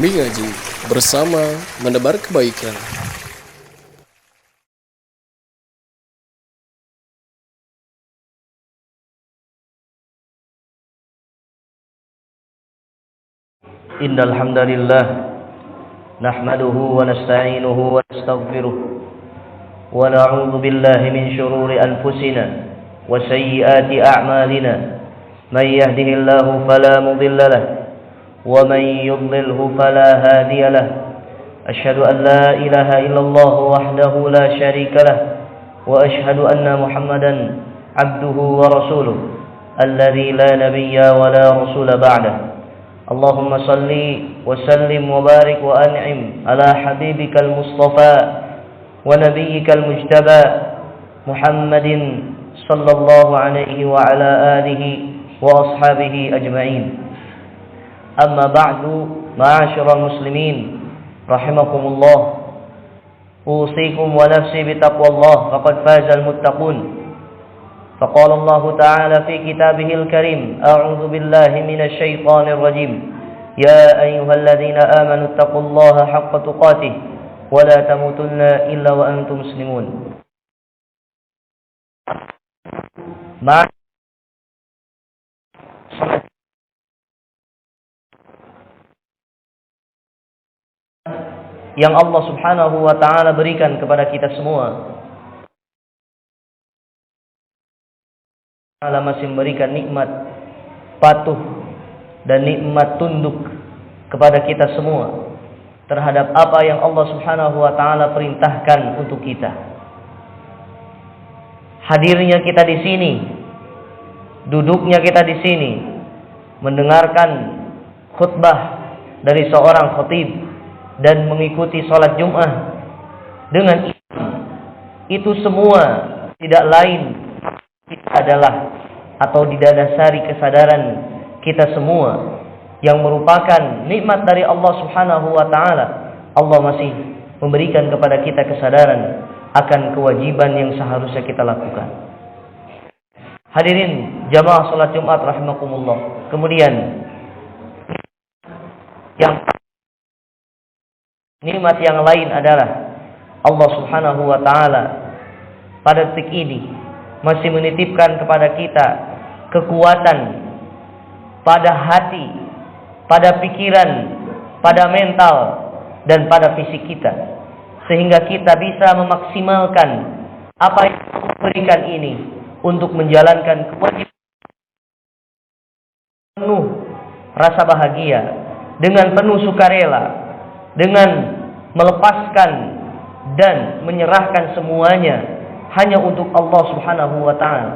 Mengaji bersama menebar kebaikan. Innal hamdalillah nahmaduhu wa nasta'inuhu wa nastaghfiruh wa na'udzu billahi min shururi anfusina wa sayyiati a'malina may yahdihillahu fala mudilla lahu wa may yudlilhu fala hadiya lahu asyhadu an la ilaha illallah wahdahu la syarika lahu wa asyhadu anna muhammadan abduhu wa rasuluh alladzi la nabiyya wa la rasula ba'dahu اللهم صل وسلم وبارك وأنعم على حبيبك المصطفى ونبيك المجتبى محمد صلى الله عليه وعلى آله وأصحابه أجمعين أما بعد معاشر المسلمين رحمكم الله أوصيكم ونفسي بتقوى الله فقد فاز المتقون فقال الله تعالى في كتابه الكريم أعوذ بالله من الشيطان الرجيم يا أيها الذين آمنوا اتقوا الله حق تقاته ولا تموتن إلا وأنتم مسلمون yang Allah subhanahu wa ta'ala berikan kepada kita semua. Allah masih memberikan nikmat patuh dan nikmat tunduk kepada kita semua terhadap apa yang Allah Subhanahu wa taala perintahkan untuk kita. Hadirnya kita di sini, duduknya kita di sini, mendengarkan khutbah dari seorang khatib dan mengikuti salat Jumat dengan imam, itu semua tidak lain adalah atau didasari kesadaran kita semua yang merupakan nikmat dari Allah Subhanahu wa taala. Allah masih memberikan kepada kita kesadaran akan kewajiban yang seharusnya kita lakukan. Hadirin jamaah salat Jumat rahimakumullah. Kemudian yang nikmat yang lain adalah Allah Subhanahu wa taala pada detik ini masih menitipkan kepada kita kekuatan pada hati, pada pikiran, pada mental, dan pada fisik kita. Sehingga kita bisa memaksimalkan apa yang Allah berikan ini untuk menjalankan kewajiban penuh rasa bahagia, dengan penuh sukarela, dengan melepaskan dan menyerahkan semuanya hanya untuk Allah Subhanahu wa taala.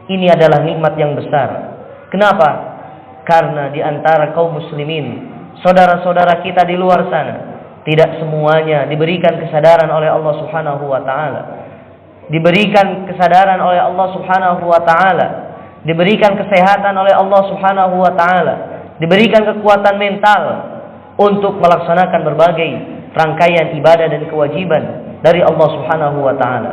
Ini adalah nikmat yang besar. Kenapa? Karena di antara kaum muslimin, saudara-saudara kita di luar sana, tidak semuanya diberikan kesadaran oleh Allah Subhanahu wa taala. Diberikan kesadaran oleh Allah Subhanahu wa taala, diberikan kesehatan oleh Allah Subhanahu wa taala, diberikan kekuatan mental untuk melaksanakan berbagai rangkaian ibadah dan kewajiban dari Allah Subhanahu wa taala.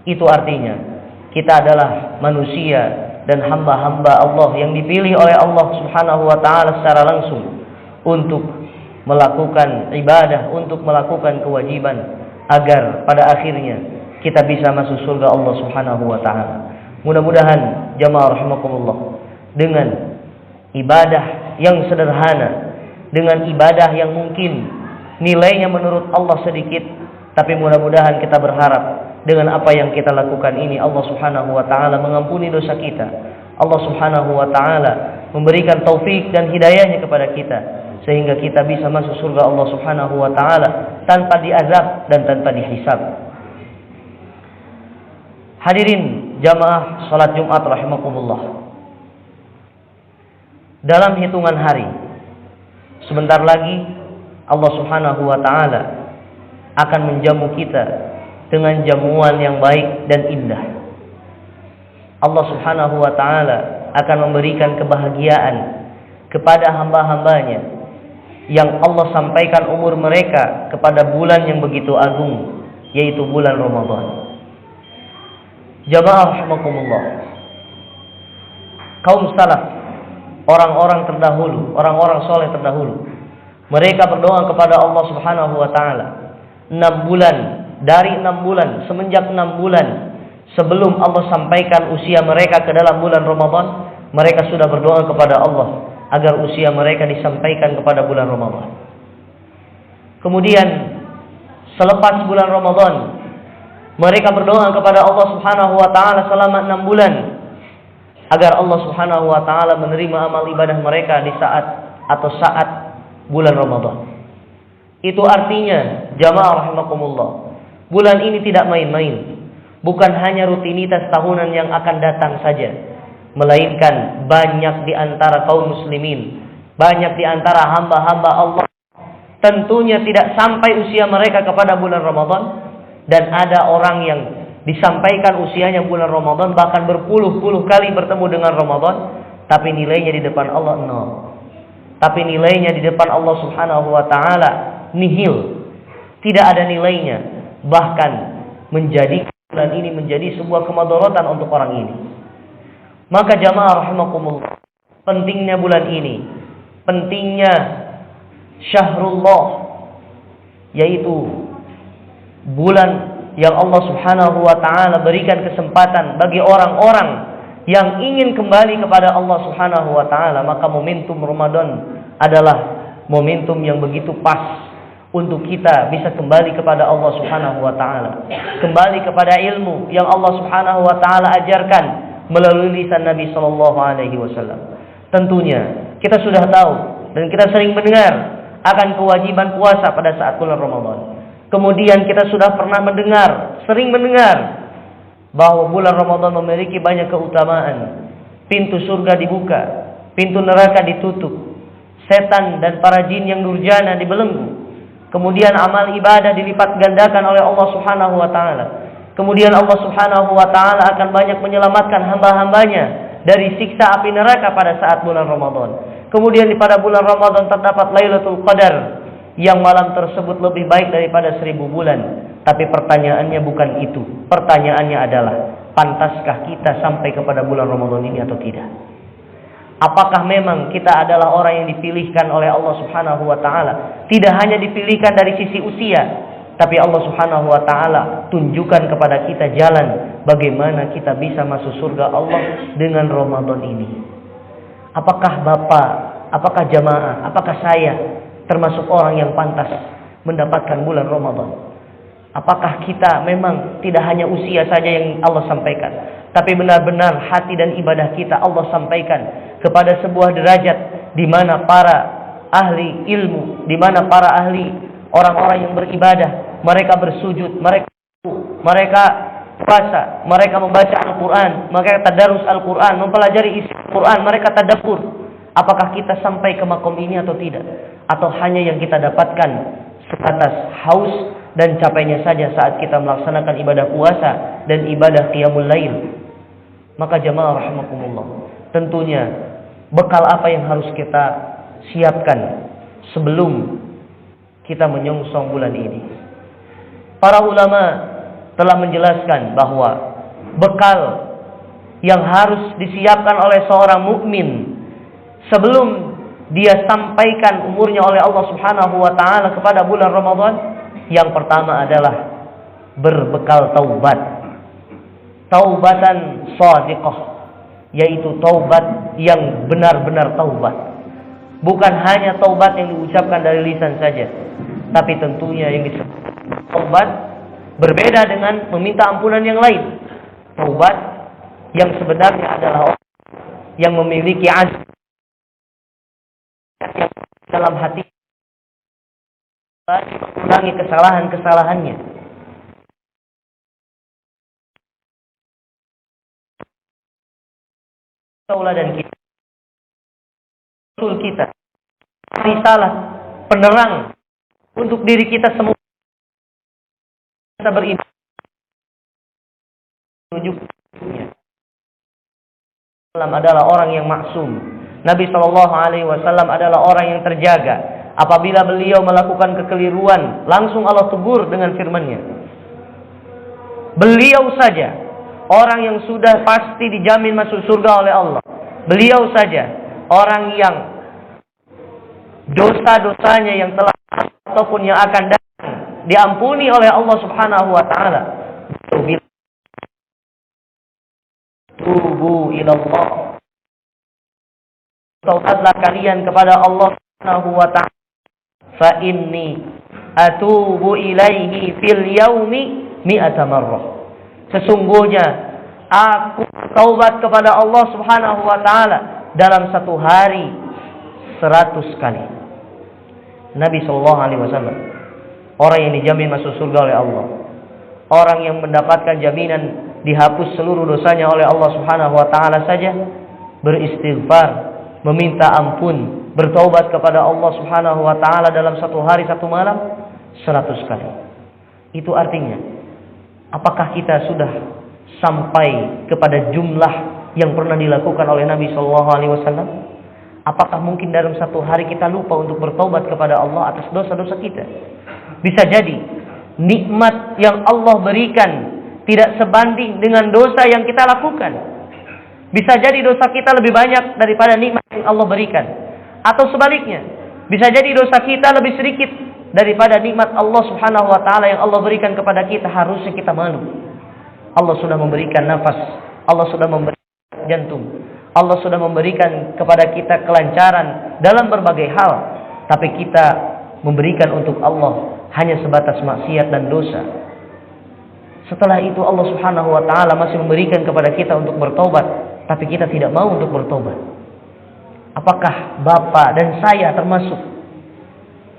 Itu artinya kita adalah manusia dan hamba-hamba Allah yang dipilih oleh Allah Subhanahu wa taala secara langsung untuk melakukan ibadah, untuk melakukan kewajiban agar pada akhirnya kita bisa masuk surga Allah Subhanahu wa taala. Mudah-mudahan jamaah rahimakumullah, dengan ibadah yang sederhana, dengan ibadah yang mungkin nilainya menurut Allah sedikit, tapi mudah-mudahan kita berharap dengan apa yang kita lakukan ini Allah Subhanahu wa taala mengampuni dosa kita. Allah Subhanahu wa taala memberikan taufik dan hidayahnya kepada kita sehingga kita bisa masuk surga Allah Subhanahu wa taala tanpa diazab dan tanpa dihisab. Hadirin jamaah salat Jumat rahimakumullah. Dalam hitungan hari, sebentar lagi Allah Subhanahu wa taala akan menjamu kita dengan jamuan yang baik dan indah. Allah Subhanahu wa taala akan memberikan kebahagiaan kepada hamba-hambanya yang Allah sampaikan umur mereka kepada bulan yang begitu agung, yaitu bulan Ramadan. Jamaah rahimakumullah, kaum salaf, orang-orang terdahulu, orang-orang soleh terdahulu, Mereka berdoa kepada Allah Subhanahu wa taala 6 bulan, dari 6 bulan, semenjak 6 bulan sebelum Allah sampaikan usia mereka ke dalam bulan Ramadan, mereka sudah berdoa kepada Allah agar usia mereka disampaikan kepada bulan Ramadan. Kemudian selepas bulan Ramadan, mereka berdoa kepada Allah Subhanahu wa taala selama 6 bulan agar Allah Subhanahu wa taala menerima amal ibadah mereka di saat bulan Ramadan. Itu artinya jamaah rahimakumullah, bulan ini tidak main-main. Bukan hanya rutinitas tahunan yang akan datang saja, melainkan banyak di antara kaum muslimin, banyak di antara hamba-hamba Allah tentunya tidak sampai usia mereka kepada bulan Ramadan, dan ada orang yang disampaikan usianya bulan Ramadan bahkan berpuluh-puluh kali bertemu dengan Ramadan, tapi nilainya di depan Allah nol. Tapi nilainya di depan Allah Subhanahu wa taala nihil. Tidak ada nilainya, bahkan menjadi bulan ini menjadi sebuah kemadharatan untuk orang ini. Maka jamaah rahimakumullah, pentingnya bulan ini, pentingnya Syahrullah, yaitu bulan yang Allah Subhanahu wa taala berikan kesempatan bagi orang-orang yang ingin kembali kepada Allah Subhanahu wa taala. Maka momentum Ramadan adalah momentum yang begitu pas untuk kita bisa kembali kepada Allah Subhanahu wa taala, kembali kepada ilmu yang Allah Subhanahu wa taala ajarkan melalui lisan Nabi sallallahu alaihi wasallam. Tentunya kita sudah tahu dan kita sering mendengar akan kewajiban puasa pada saat bulan Ramadan. Kemudian kita sudah pernah sering mendengar bahwa bulan Ramadan memiliki banyak keutamaan. Pintu surga dibuka, pintu neraka ditutup, setan dan para jin yang durjana dibelenggu. Kemudian amal ibadah dilipat gandakan oleh Allah Subhanahu wa taala. Kemudian Allah Subhanahu wa taala akan banyak menyelamatkan hamba-hambanya dari siksa api neraka pada saat bulan Ramadan. Kemudian pada bulan Ramadan terdapat Lailatul Qadar, yang malam tersebut lebih baik daripada 1000 bulan. Tapi pertanyaannya bukan itu. Pertanyaannya adalah, pantaskah kita sampai kepada bulan Ramadan ini atau tidak? Apakah memang kita adalah orang yang dipilihkan oleh Allah Subhanahu wa taala? Tidak hanya dipilihkan dari sisi usia, tapi Allah Subhanahu wa taala tunjukkan kepada kita jalan bagaimana kita bisa masuk surga Allah dengan Ramadan ini. Apakah Bapak, apakah jamaah, apakah saya termasuk orang yang pantas mendapatkan bulan Ramadan? Apakah kita memang tidak hanya usia saja yang Allah sampaikan, tapi benar-benar hati dan ibadah kita Allah sampaikan kepada sebuah derajat di mana para ahli ilmu, di mana para ahli orang-orang yang beribadah, mereka bersujud, mereka puasa, mereka membaca Al-Quran, mereka tadarus Al-Quran, mempelajari isi Al-Quran, mereka tadabbur. Apakah kita sampai ke makom ini atau tidak? Atau hanya yang kita dapatkan sebatas haus dan capainya saja saat kita melaksanakan ibadah puasa dan ibadah qiyamul lail? Maka jamaah rahimakumullah, tentunya bekal apa yang harus kita siapkan sebelum kita menyongsong bulan ini? Para ulama telah menjelaskan bahwa bekal yang harus disiapkan oleh seorang mukmin sebelum dia sampaikan umurnya oleh Allah Subhanahu wa taala kepada bulan Ramadan, yang pertama adalah berbekal taubat. Taubatan shadiqah, yaitu taubat yang benar-benar taubat. Bukan hanya taubat yang diucapkan dari lisan saja, tapi tentunya yang disebut taubat berbeda dengan meminta ampunan yang lain. Taubat yang sebenarnya adalah orang yang memiliki azam yang dalam hati mengulangi kesalahan-kesalahannya. Tauladan kita, Rasul kita, risalah penerang untuk diri kita semua. Kita beriman menunjuknya Islam adalah orang yang maksum. Nabi SAW adalah orang yang terjaga. Apabila beliau melakukan kekeliruan, langsung Allah tegur dengan firman-Nya. Beliau saja orang yang sudah pasti dijamin masuk surga oleh Allah. Beliau saja orang yang dosa-dosanya yang telah ataupun yang akan datang diampuni oleh Allah Subhanahu wa taala. Tubu ilallah. Taubatlah kalian kepada Allah Subhanahu wa taala. Fa inni atubu ilaihi fil yaumi mi'ata marrah. Sesungguhnya aku taubat kepada Allah Subhanahu wa taala dalam satu hari 100 kali. Nabi sallallahu alaihi wasallam, orang yang dijamin masuk surga oleh Allah, orang yang mendapatkan jaminan dihapus seluruh dosanya oleh Allah Subhanahu wa taala saja, beristighfar, meminta ampun, bertaubat kepada Allah Subhanahu wa taala dalam satu hari satu malam 100 kali. Itu artinya, apakah kita sudah sampai kepada jumlah yang pernah dilakukan oleh Nabi sallallahu alaihi wasallam? Apakah mungkin dalam satu hari kita lupa untuk bertaubat kepada Allah atas dosa-dosa kita? Bisa jadi nikmat yang Allah berikan tidak sebanding dengan dosa yang kita lakukan. Bisa jadi dosa kita lebih banyak daripada nikmat yang Allah berikan. Atau sebaliknya, bisa jadi dosa kita lebih sedikit daripada nikmat Allah Subhanahu wa taala yang Allah berikan kepada kita. Harusnya kita malu. Allah sudah memberikan nafas, Allah sudah memberikan jantung, Allah sudah memberikan kepada kita kelancaran dalam berbagai hal, tapi kita memberikan untuk Allah hanya sebatas maksiat dan dosa. Setelah itu Allah Subhanahu wa taala masih memberikan kepada kita untuk bertobat, tapi kita tidak mau untuk bertobat. Apakah Bapak dan saya termasuk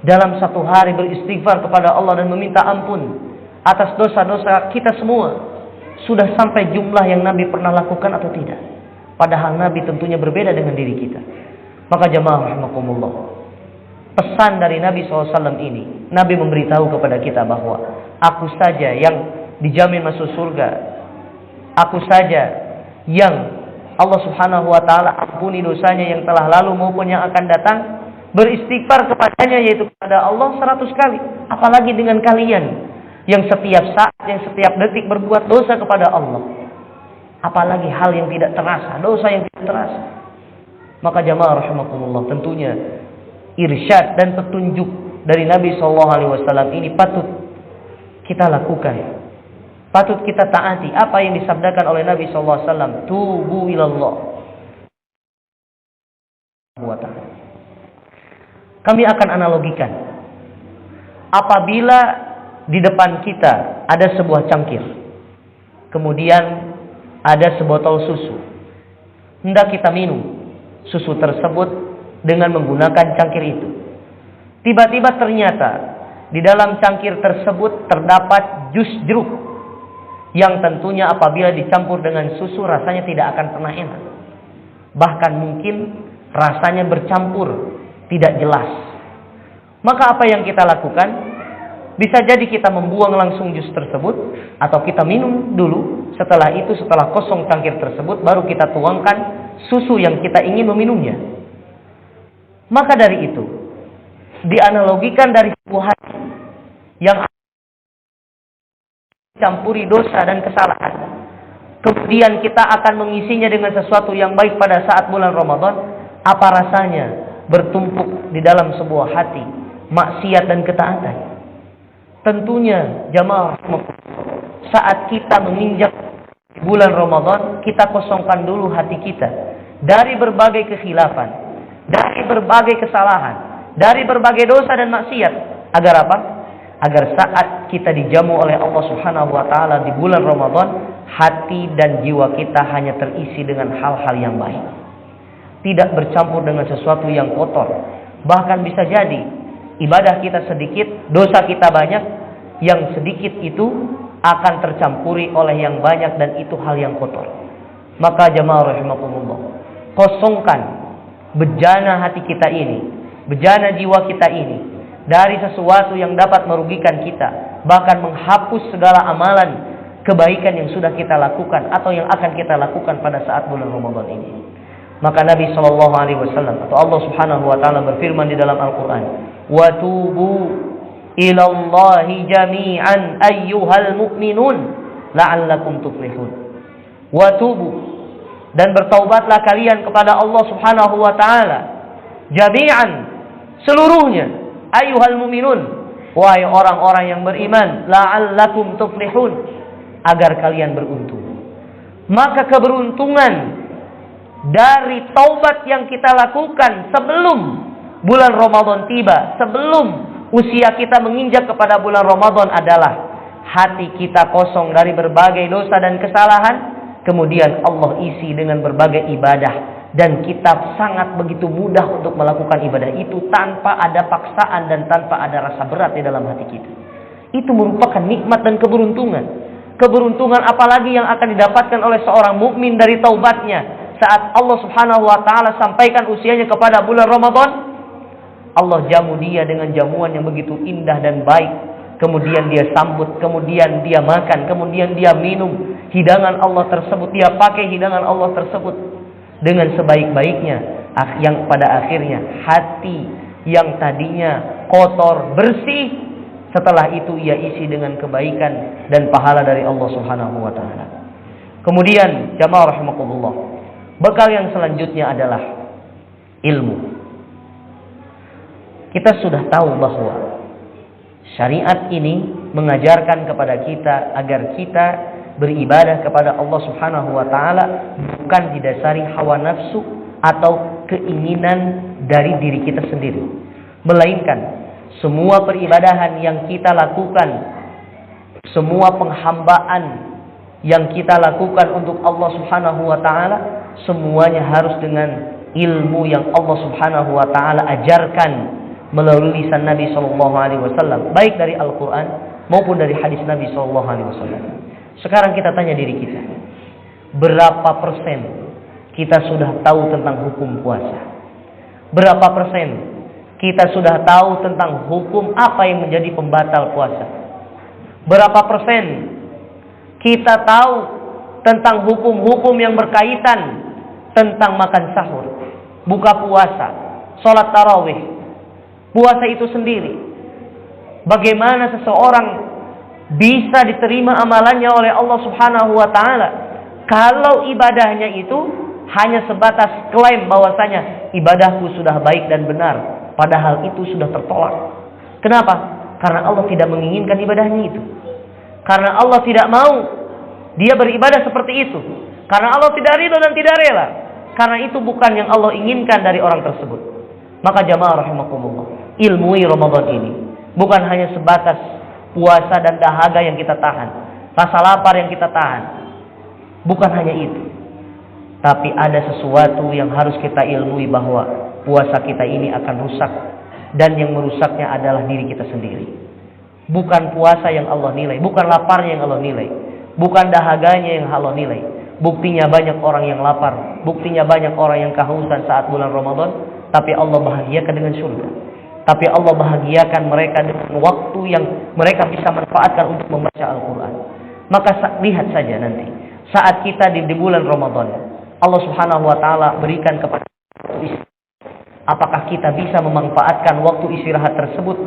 dalam satu hari beristighfar kepada Allah dan meminta ampun atas dosa-dosa kita semua? Sudah sampai jumlah yang Nabi pernah lakukan atau tidak? Padahal Nabi tentunya berbeda dengan diri kita. Maka jamaah rahimakumullah, pesan dari Nabi SAW ini, Nabi memberitahu kepada kita bahwa aku saja yang dijamin masuk surga, aku saja yang Allah Subhanahu wa taala ampuni dosanya yang telah lalu maupun yang akan datang, beristighfar kepadanya yaitu kepada Allah 100 kali. Apalagi dengan kalian yang setiap saat, yang setiap detik berbuat dosa kepada Allah. Apalagi hal yang tidak terasa, dosa yang tidak terasa. Maka jamaah rahimakumullah, tentunya irsyad dan petunjuk dari Nabi SAW ini patut kita lakukan, patut kita taati. Apa yang disabdakan oleh Nabi SAW, tubu ilallah. Kami akan analogikan, apabila di depan kita ada sebuah cangkir, kemudian ada sebotol susu, hendak kita minum susu tersebut dengan menggunakan cangkir itu. Tiba-tiba ternyata di dalam cangkir tersebut terdapat jus jeruk, yang tentunya apabila dicampur dengan susu rasanya tidak akan pernah enak. Bahkan mungkin rasanya bercampur, tidak jelas. Maka apa yang kita lakukan? Bisa jadi kita membuang langsung jus tersebut, atau kita minum dulu. Setelah itu, setelah kosong cangkir tersebut, baru kita tuangkan susu yang kita ingin meminumnya. Maka dari itu, dianalogikan dari sebuah hati yang campuri dosa dan kesalahan, kemudian kita akan mengisinya dengan sesuatu yang baik pada saat bulan Ramadan. Apa rasanya bertumpuk di dalam sebuah hati maksiat dan ketaatan? Tentunya jamaah, saat kita menginjak bulan Ramadan, kita kosongkan dulu hati kita dari berbagai kekhilafan, dari berbagai kesalahan, dari berbagai dosa dan maksiat. Agar apa? Agar saat kita dijamu oleh Allah Subhanahu wa taala di bulan Ramadan, hati dan jiwa kita hanya terisi dengan hal-hal yang baik, tidak bercampur dengan sesuatu yang kotor. Bahkan bisa jadi ibadah kita sedikit, dosa kita banyak, yang sedikit itu akan tercampuri oleh yang banyak, dan itu hal yang kotor. Maka jamaah rahimakumullah, kosongkan bejana hati kita ini, bejana jiwa kita ini dari sesuatu yang dapat merugikan kita, bahkan menghapus segala amalan kebaikan yang sudah kita lakukan atau yang akan kita lakukan pada saat bulan Ramadan ini. Maka Nabi SAW atau Allah Subhanahu wa taala berfirman di dalam Al-Qur'an, "Wa tubu ilallahi jami'an ayyuhal mu'minun la'allakum tuflihun." Wa tubu, dan bertaubatlah kalian kepada Allah Subhanahu wa taala jami'an, seluruhnya. Ayyuhal mu'minun, wahai orang-orang yang beriman, la'allakum tuflihun, agar kalian beruntung. Maka keberuntungan dari taubat yang kita lakukan sebelum bulan Ramadan tiba, sebelum usia kita menginjak kepada bulan Ramadan adalah hati kita kosong dari berbagai dosa dan kesalahan, kemudian Allah isi dengan berbagai ibadah, dan kita sangat begitu mudah untuk melakukan ibadah itu tanpa ada paksaan dan tanpa ada rasa berat di dalam hati kita. Itu merupakan nikmat dan keberuntungan. Keberuntungan apalagi yang akan didapatkan oleh seorang mukmin dari taubatnya saat Allah Subhanahu wa taala sampaikan usianya kepada bulan Ramadan. Allah jamu dia dengan jamuan yang begitu indah dan baik. Kemudian dia sambut, kemudian dia makan, kemudian dia minum hidangan Allah tersebut, dia pakai hidangan Allah tersebut dengan sebaik-baiknya, yang pada akhirnya hati yang tadinya kotor bersih, setelah itu ia isi dengan kebaikan dan pahala dari Allah Subhanahu wa taala. Kemudian jamaah rahimakumullah, bekal yang selanjutnya adalah ilmu. Kita sudah tahu bahwa syariat ini mengajarkan kepada kita agar kita beribadah kepada Allah Subhanahu wa taala bukan didasari hawa nafsu atau keinginan dari diri kita sendiri, melainkan semua peribadahan yang kita lakukan, semua penghambaan yang kita lakukan untuk Allah Subhanahu wa taala, semuanya harus dengan ilmu yang Allah Subhanahu wa taala ajarkan melalui lisan Nabi sallallahu alaihi wasallam, baik dari Al-Qur'an maupun dari hadis Nabi sallallahu alaihi wasallam. Sekarang kita tanya diri kita, berapa persen kita sudah tahu tentang hukum puasa? Berapa persen kita sudah tahu tentang hukum apa yang menjadi pembatal puasa? Berapa persen kita tahu tentang hukum-hukum yang berkaitan tentang makan sahur, buka puasa, sholat tarawih, puasa itu sendiri? Bagaimana seseorang bisa diterima amalannya oleh Allah Subhanahu wa taala kalau ibadahnya itu hanya sebatas klaim bahwasanya ibadahku sudah baik dan benar, padahal itu sudah tertolak. Kenapa? Karena Allah tidak menginginkan ibadahnya itu. Karena Allah tidak mau dia beribadah seperti itu. Karena Allah tidak ridho dan tidak rela. Karena itu bukan yang Allah inginkan dari orang tersebut. Maka jamaah rahimakumullah, ilmui Ramadan ini bukan hanya sebatas puasa dan dahaga yang kita tahan, rasa lapar yang kita tahan. Bukan hanya itu. Tapi ada sesuatu yang harus kita ilmui, bahwa puasa kita ini akan rusak, dan yang merusaknya adalah diri kita sendiri. Bukan puasa yang Allah nilai, bukan laparnya yang Allah nilai, bukan dahaganya yang Allah nilai. Buktinya banyak orang yang lapar, buktinya banyak orang yang kehausan saat bulan Ramadan, tapi Allah bahagiakan dengan surga. Tapi Allah bahagiakan mereka dengan waktu yang mereka bisa manfaatkan untuk membaca Al-Quran. Maka lihat saja nanti saat kita di bulan Ramadan, Allah Subhanahu wa taala berikan kepada kita, apakah kita bisa memanfaatkan waktu istirahat tersebut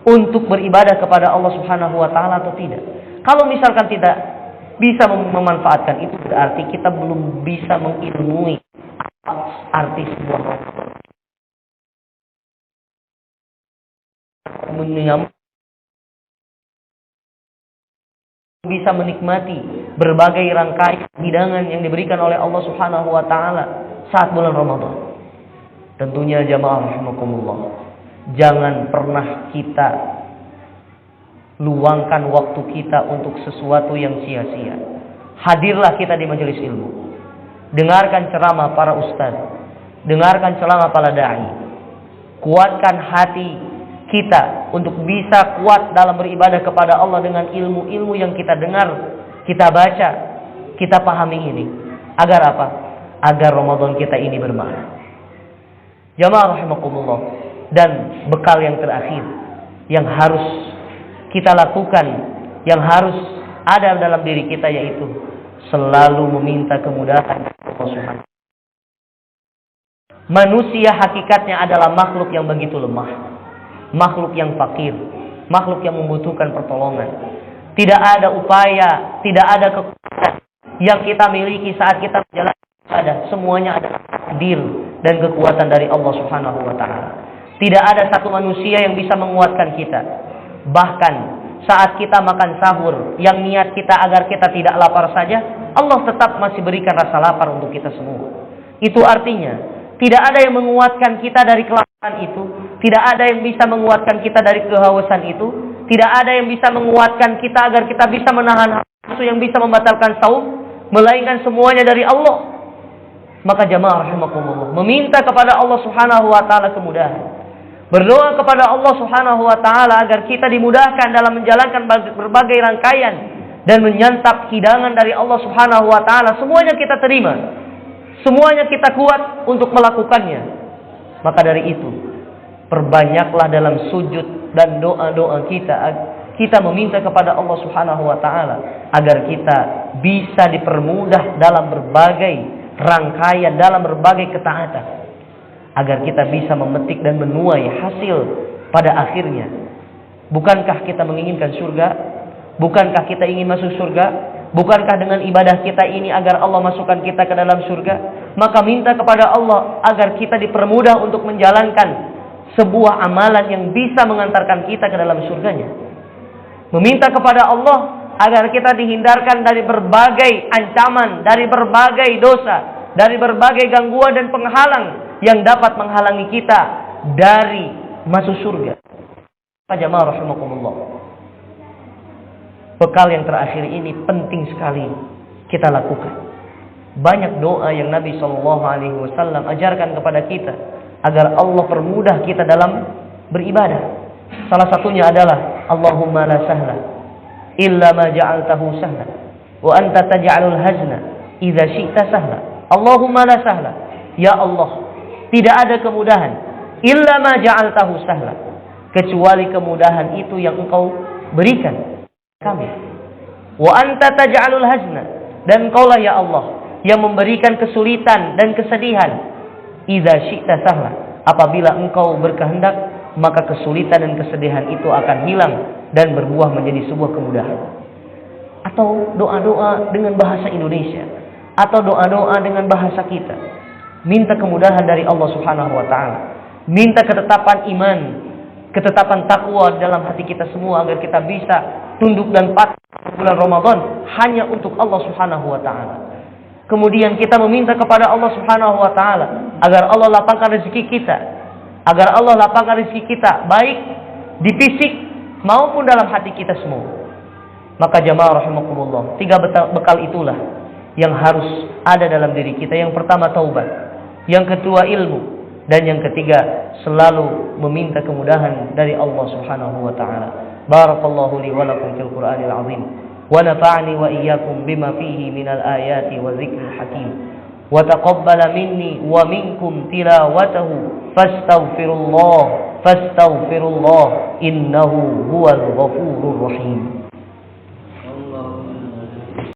untuk beribadah kepada Allah Subhanahu wa taala atau tidak? Kalau misalkan tidak bisa memanfaatkan itu, berarti kita belum bisa mengilmui arti sebuah Ramadan. Bisa menikmati berbagai rangkaian hidangan yang diberikan oleh Allah Subhanahu wa taala saat bulan Ramadan. Tentunya jamaah rahimakumullah, jangan pernah kita luangkan waktu kita untuk sesuatu yang sia-sia. Hadirlah kita di majelis ilmu. Dengarkan ceramah para ustaz, dengarkan ceramah para dai. Kuatkan hati kita untuk bisa kuat dalam beribadah kepada Allah dengan ilmu-ilmu yang kita dengar, kita baca, kita pahami ini. Agar apa? Agar Ramadan kita ini bermakna. Jamaah rahimakumullah, dan bekal yang terakhir yang harus kita lakukan, yang harus ada dalam diri kita, yaitu selalu meminta kemudahan Allah Subhanahu. Manusia hakikatnya adalah makhluk yang begitu lemah, makhluk yang fakir, makhluk yang membutuhkan pertolongan. Tidak ada upaya, tidak ada kekuatan yang kita miliki saat kita menjalankan ibadah. Semuanya adalah takdir dan kekuatan dari Allah Subhanahu wa taala. Tidak ada satu manusia yang bisa menguatkan kita. Bahkan saat kita makan sahur, yang niat kita agar kita tidak lapar saja, Allah tetap masih berikan rasa lapar untuk kita semua. Itu artinya tidak ada yang menguatkan kita dari kelaparan itu, tidak ada yang bisa menguatkan kita dari kehausan itu, tidak ada yang bisa menguatkan kita agar kita bisa menahan nafsu yang bisa membatalkan saum, melainkan semuanya dari Allah. Maka jamaah rahimakumullah, meminta kepada Allah Subhanahu wa taala kemudahan. Berdoa kepada Allah Subhanahu wa taala agar kita dimudahkan dalam menjalankan berbagai rangkaian dan menyantap hidangan dari Allah Subhanahu wa taala. Semuanya kita terima. Semuanya kita kuat untuk melakukannya. Maka dari itu, perbanyaklah dalam sujud dan doa-doa kita. Kita meminta kepada Allah Subhanahu wa taala agar kita bisa dipermudah dalam berbagai rangkaian, dalam berbagai ketaatan, agar kita bisa memetik dan menuai hasil pada akhirnya. Bukankah kita menginginkan surga? Bukankah kita ingin masuk surga? Bukankah dengan ibadah kita ini agar Allah masukkan kita ke dalam surga? Maka minta kepada Allah agar kita dipermudah untuk menjalankan sebuah amalan yang bisa mengantarkan kita ke dalam surganya. Meminta kepada Allah agar kita dihindarkan dari berbagai ancaman, dari berbagai dosa, dari berbagai gangguan dan penghalang yang dapat menghalangi kita dari masuk surga. Jamaah rahimakumullah, bekal yang terakhir ini penting sekali kita lakukan. Banyak doa yang Nabi SAW ajarkan kepada kita agar Allah permudah kita dalam beribadah. Salah satunya adalah Allahumma la sahla illa ma ja'altahu sahla wa anta taj'alul hazna idza syi'ta sahla. Allahumma la sahla, ya Allah, tidak ada kemudahan illa ma ja'altahu sahla, kecuali kemudahan itu yang Engkau berikan kami. Wa anta taj'alul hazna, dan Engkaulah ya Allah yang memberikan kesulitan dan kesedihan. Idza syi'ta sahla, apabila Engkau berkehendak, maka kesulitan dan kesedihan itu akan hilang dan berbuah menjadi sebuah kemudahan. Atau doa-doa dengan bahasa Indonesia, atau doa-doa dengan bahasa kita. Minta kemudahan dari Allah Subhanahu wa taala. Minta ketetapan iman, ketetapan takwa dalam hati kita semua agar kita bisa tunduk dan patuh bulan Ramadan hanya untuk Allah Subhanahu wa taala. Kemudian kita meminta kepada Allah Subhanahu wa taala agar Allah lapangkan rezeki kita, agar Allah lapangkan rezeki kita baik di fisik maupun dalam hati kita semua. Maka jamaah rahimakumullah, 3 bekal itulah yang harus ada dalam diri kita. Yang pertama taubat, yang kedua ilmu, dan yang ketiga selalu meminta kemudahan dari Allah Subhanahu wa taala. Barakallahu li wa lakum fil Qur'anil azim wa nafa'ani wa iyyakum bima fihi minal ayati wa dzikril hakim. Wa taqabbala minni wa minkum tilawatahu fastaghfirullah innahu huwal ghafurur rahim.